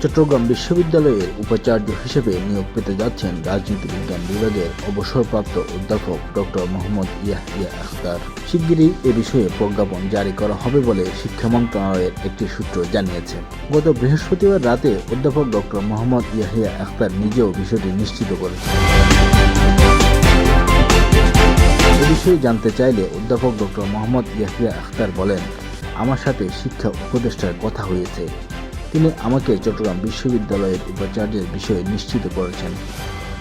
চট্টগ্রাম বিশ্ববিদ্যালয়ের উপাচার্য হিসেবে নিয়োগ পেতে যাচ্ছেন রাজনীতি বিজ্ঞান বিভাগের অবসরপ্রাপ্ত অধ্যাপক ডক্টর মোহাম্মদ ইয়াহিয়া আখতার। শিগগিরই এ বিষয়ে প্রজ্ঞাপন জারি করা হবে বলে শিক্ষা মন্ত্রণালয়ের একটি সূত্র জানিয়েছে। গত বৃহস্পতিবার রাতে অধ্যাপক ডক্টর মোহাম্মদ ইয়াহিয়া আখতার নিজেও বিষয়টি নিশ্চিত করেছেন। এ বিষয়ে জানতে চাইলে অধ্যাপক ডক্টর মোহাম্মদ ইয়াহিয়া আখতার বলেন, আমার সাথে শিক্ষা উপদেষ্টার কথা হয়েছে। তিনি আমাকে চট্টগ্রাম বিশ্ববিদ্যালয়ের উপাচার্যের বিষয়ে নিশ্চিত করেছেন।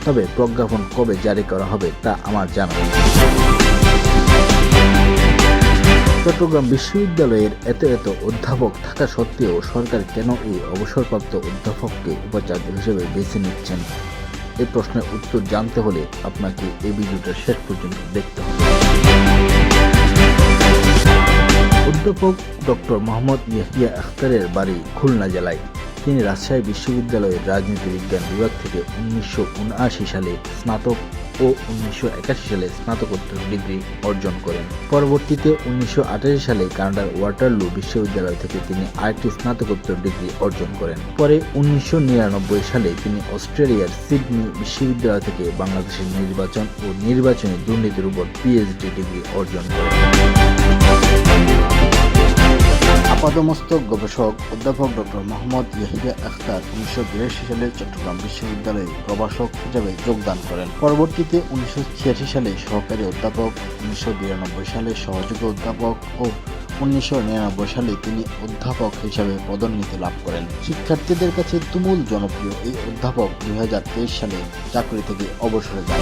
তবে প্রজ্ঞাপন কবে জারি করা হবে তা আমার জানা নেই। চট্টগ্রাম বিশ্ববিদ্যালয়ের এত অধ্যাপক থাকা সত্ত্বেও সরকার কেন এই অবসরপ্রাপ্ত অধ্যাপককে উপাচার্য হিসেবে বেছে নিচ্ছেন? এই প্রশ্নের উত্তর জানতে হলে আপনাকে এই ভিডিওটা শেষ পর্যন্ত দেখতে হবে। অধ্যাপক ডক্টর মোহাম্মদ ইয়াহিয়া আখতারের বাড়ি খুলনা জেলায়। তিনি রাজশাহী বিশ্ববিদ্যালয়ের রাজনীতি বিজ্ঞান বিভাগ থেকে 1979 সালে স্নাতক ও 1981 সালে স্নাতকোত্তর ডিগ্রি অর্জন করেন। পরবর্তীতে 1988 সালে কানাডার ওয়াটারলু বিশ্ববিদ্যালয় থেকে তিনি আরেকটি স্নাতকোত্তর ডিগ্রি অর্জন করেন। পরে 1999 সালে তিনি অস্ট্রেলিয়ার সিডনি বিশ্ববিদ্যালয় থেকে বাংলাদেশের নির্বাচন ও নির্বাচনী দুর্নীতির উপর পিএইচডি ডিগ্রি অর্জন করেন। আপাদমস্তক গবেষক অধ্যাপক ডক্টর মোহাম্মদ ইয়াহিয়া আখতার 1982 সালে চট্টগ্রাম বিশ্ববিদ্যালয়ে প্রভাষক হিসেবে যোগদান করেন। পরবর্তীতে 1986 সালে সহকারী অধ্যাপক, 1992 সালে সহযোগী অধ্যাপক ও 1999 সালে তিনি অধ্যাপক হিসেবে পদোন্নতি লাভ করেন। শিক্ষার্থীদের কাছে তুমুল জনপ্রিয় এই অধ্যাপক 2023 সালে চাকরি থেকে অবসরে যান।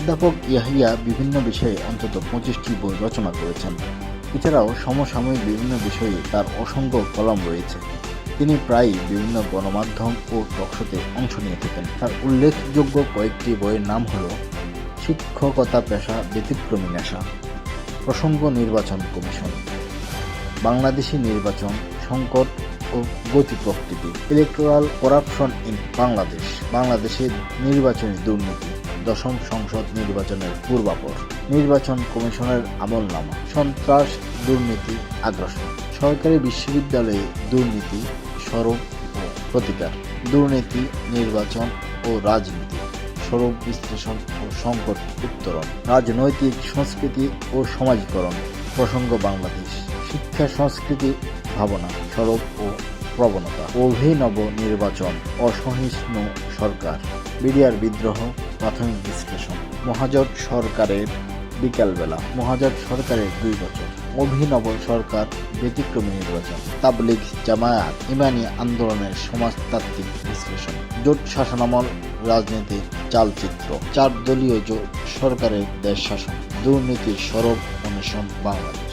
অধ্যাপক ইয়াহিয়া বিভিন্ন বিষয়ে অন্তত 25টি বই রচনা করেছেন। এছাড়াও সমসাময়িক বিভিন্ন বিষয়ে তার অসংখ্য কলাম রয়েছে। তিনি প্রায়ই বিভিন্ন গণমাধ্যম ও টকশোতে অংশ নিয়ে থাকেন। তার উল্লেখযোগ্য কয়েকটি বইয়ের নাম হল শিক্ষকতা পেশা ব্যতিক্রমী নেশা, প্রসঙ্গ নির্বাচন কমিশন, বাংলাদেশি নির্বাচন সংকট ও গতি প্রকৃতি, ইলেকটোরাল করাপশন ইন বাংলাদেশ, বাংলাদেশের নির্বাচনী দুর্নীতি, দশম সংসদ নির্বাচনের পূর্বাপর, নির্বাচন কমিশনের আমলনামা, সন্ত্রাস দুর্নীতি আগ্রাসন, সরকারি বিশ্ববিদ্যালয়ে দুর্নীতি স্বরূপ ও প্রতিকার, দুর্নীতি নির্বাচন ও রাজনীতি স্বরূপ বিশ্লেষণ ও সংকট উত্তরণ, রাজনৈতিক সংস্কৃতি ও সমাজীকরণ, প্রসঙ্গ বাংলাদেশ, শিক্ষা সংস্কৃতি ভাবনা স্বরূপ ও প্রবণতা, অভিনব নির্বাচন, অসহিষ্ণু সরকার, বিডিআর বিদ্রোহ, প্রাথমিক বিশ্লেষণ, মহাজোট সরকারের বিকালবেলা, মহাজোট সরকারের 2 বছর, অভিনব সরকার, ব্যতিক্রমী নির্বাচন, তাবলিগ জামায়াত, ইমানি আন্দোলনের সমাজতাত্ত্বিক বিশ্লেষণ, জোট শাসনামল রাজনীতির চালচিত্র, 4 দলীয় জোট সরকারের দেশ শাসন, দুর্নীতির সরব অন্বেষণ বাংলাদেশ।